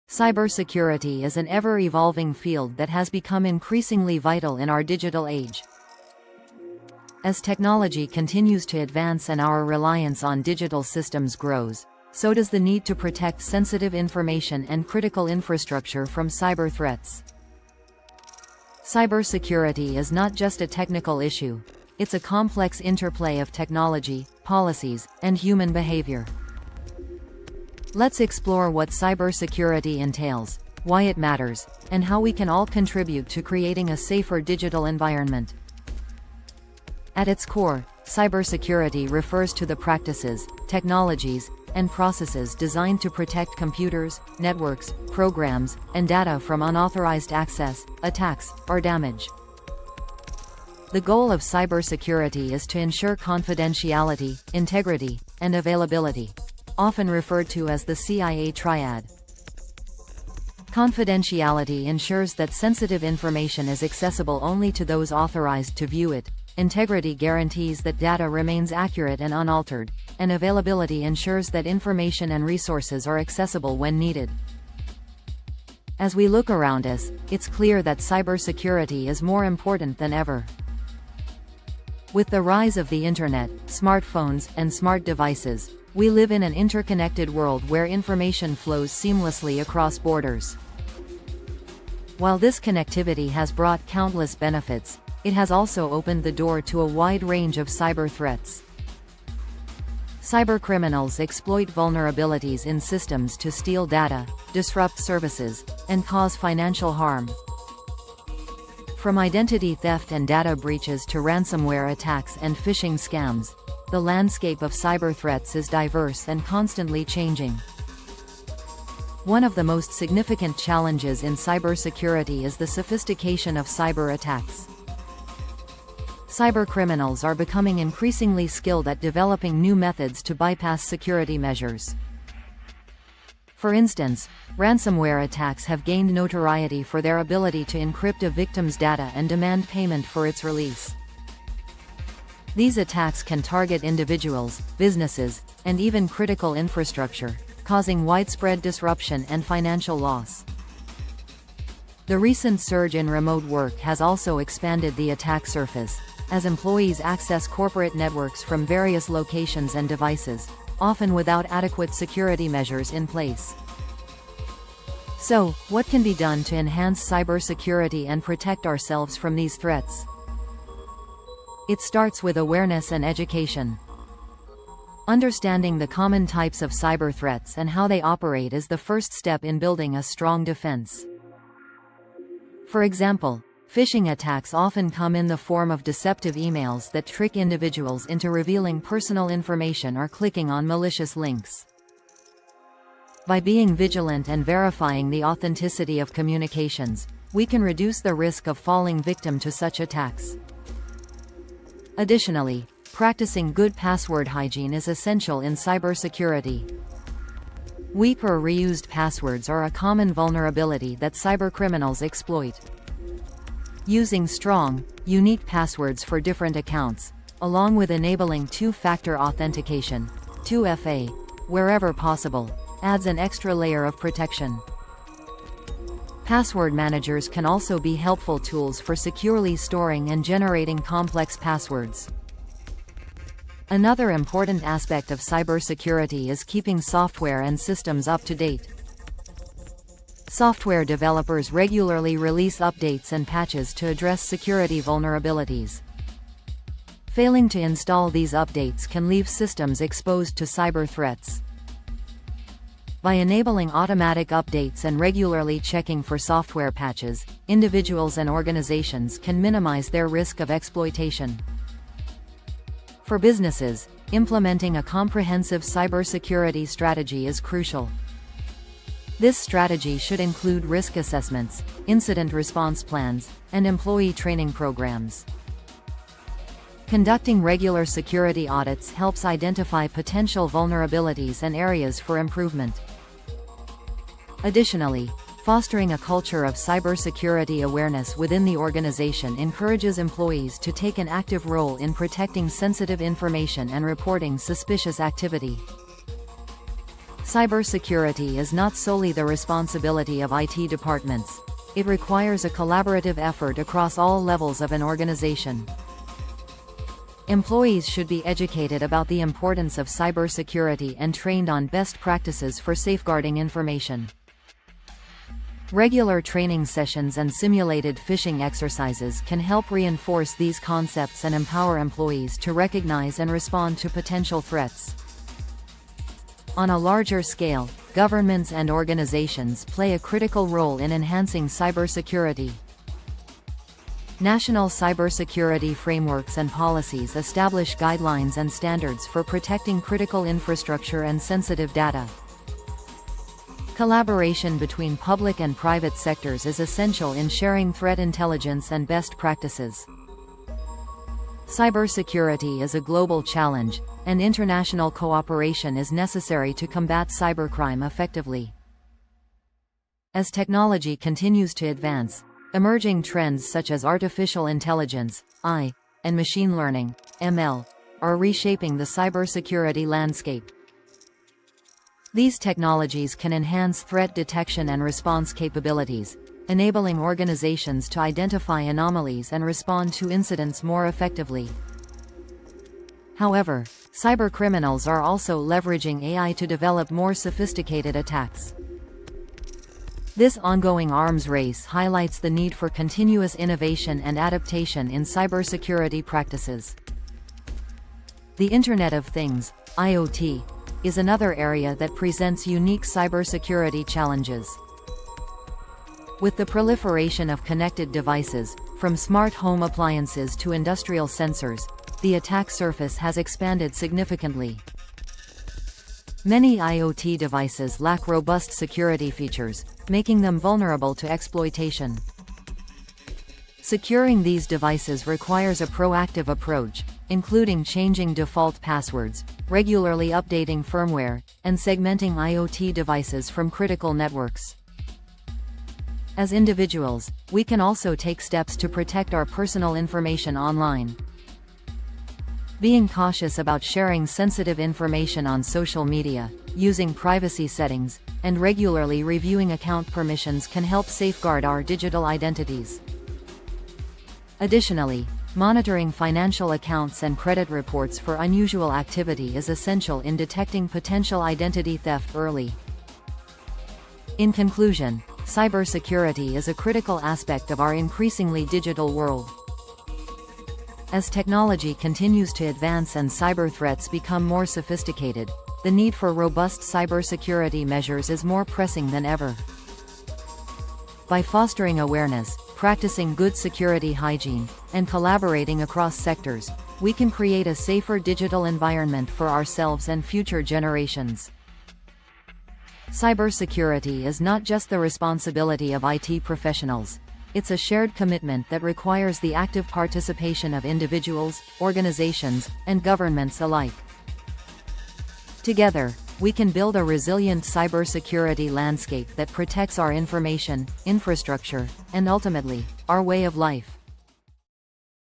Cybersecurity is an ever-evolving field that has become increasingly vital in our digital age. As technology continues to advance and our reliance on digital systems grows, so does the need to protect sensitive information and critical infrastructure from cyber threats. Cybersecurity is not just a technical issue, it's a complex interplay of technology, policies, and human behavior. Let's explore what cybersecurity entails, why it matters, and how we can all contribute to creating a safer digital environment. At its core, cybersecurity refers to the practices, technologies, and processes designed to protect computers, networks, programs, and data from unauthorized access, attacks, or damage. The goal of cybersecurity is to ensure confidentiality, integrity, and availability, often referred to as the CIA triad. Confidentiality ensures that sensitive information is accessible only to those authorized to view it. Integrity guarantees that data remains accurate and unaltered, and availability ensures that information and resources are accessible when needed. As we look around us, it's clear that cybersecurity is more important than ever. With the rise of the internet, smartphones, and smart devices, we live in an interconnected world where information flows seamlessly across borders. While this connectivity has brought countless benefits, it has also opened the door to a wide range of cyber threats. Cybercriminals exploit vulnerabilities in systems to steal data, disrupt services, and cause financial harm. From identity theft and data breaches to ransomware attacks and phishing scams, the landscape of cyber threats is diverse and constantly changing. One of the most significant challenges in cybersecurity is the sophistication of cyber attacks. Cybercriminals are becoming increasingly skilled at developing new methods to bypass security measures. For instance, ransomware attacks have gained notoriety for their ability to encrypt a victim's data and demand payment for its release. These attacks can target individuals, businesses, and even critical infrastructure, causing widespread disruption and financial loss. The recent surge in remote work has also expanded the attack surface, as employees access corporate networks from various locations and devices, often without adequate security measures in place. So, what can be done to enhance cybersecurity and protect ourselves from these threats? It starts with awareness and education. Understanding the common types of cyber threats and how they operate is the first step in building a strong defense. For example, phishing attacks often come in the form of deceptive emails that trick individuals into revealing personal information or clicking on malicious links. By being vigilant and verifying the authenticity of communications, we can reduce the risk of falling victim to such attacks. Additionally, practicing good password hygiene is essential in cybersecurity. Weak or reused passwords are a common vulnerability that cybercriminals exploit. Using strong, unique passwords for different accounts, along with enabling two-factor authentication, 2FA, wherever possible, adds an extra layer of protection. Password managers can also be helpful tools for securely storing and generating complex passwords. Another important aspect of cybersecurity is keeping software and systems up to date. Software developers regularly release updates and patches to address security vulnerabilities. Failing to install these updates can leave systems exposed to cyber threats. By enabling automatic updates and regularly checking for software patches, individuals and organizations can minimize their risk of exploitation. For businesses, implementing a comprehensive cybersecurity strategy is crucial. This strategy should include risk assessments, incident response plans, and employee training programs. Conducting regular security audits helps identify potential vulnerabilities and areas for improvement. Additionally, fostering a culture of cybersecurity awareness within the organization encourages employees to take an active role in protecting sensitive information and reporting suspicious activity. Cybersecurity is not solely the responsibility of IT departments. It requires a collaborative effort across all levels of an organization. Employees should be educated about the importance of cybersecurity and trained on best practices for safeguarding information. Regular training sessions and simulated phishing exercises can help reinforce these concepts and empower employees to recognize and respond to potential threats. On a larger scale, governments and organizations play a critical role in enhancing cybersecurity. National cybersecurity frameworks and policies establish guidelines and standards for protecting critical infrastructure and sensitive data. Collaboration between public and private sectors is essential in sharing threat intelligence and best practices. Cybersecurity is a global challenge, and international cooperation is necessary to combat cybercrime effectively. As technology continues to advance, emerging trends such as artificial intelligence, AI, and machine learning, ML, are reshaping the cybersecurity landscape. These technologies can enhance threat detection and response capabilities, enabling organizations to identify anomalies and respond to incidents more effectively. However, cybercriminals are also leveraging AI to develop more sophisticated attacks. This ongoing arms race highlights the need for continuous innovation and adaptation in cybersecurity practices. The Internet of Things, IoT, is another area that presents unique cybersecurity challenges. With the proliferation of connected devices, from smart home appliances to industrial sensors, the attack surface has expanded significantly. Many IoT devices lack robust security features, making them vulnerable to exploitation. Securing these devices requires a proactive approach, including changing default passwords, regularly updating firmware, and segmenting IoT devices from critical networks. As individuals, we can also take steps to protect our personal information online. Being cautious about sharing sensitive information on social media, using privacy settings, and regularly reviewing account permissions can help safeguard our digital identities. Additionally, monitoring financial accounts and credit reports for unusual activity is essential in detecting potential identity theft early. In conclusion, cybersecurity is a critical aspect of our increasingly digital world. As technology continues to advance and cyber threats become more sophisticated, the need for robust cybersecurity measures is more pressing than ever. By fostering awareness, practicing good security hygiene, and collaborating across sectors, we can create a safer digital environment for ourselves and future generations. Cybersecurity is not just the responsibility of IT professionals. It's a shared commitment that requires the active participation of individuals, organizations, and governments alike. Together, we can build a resilient cybersecurity landscape that protects our information, infrastructure, and ultimately, our way of life.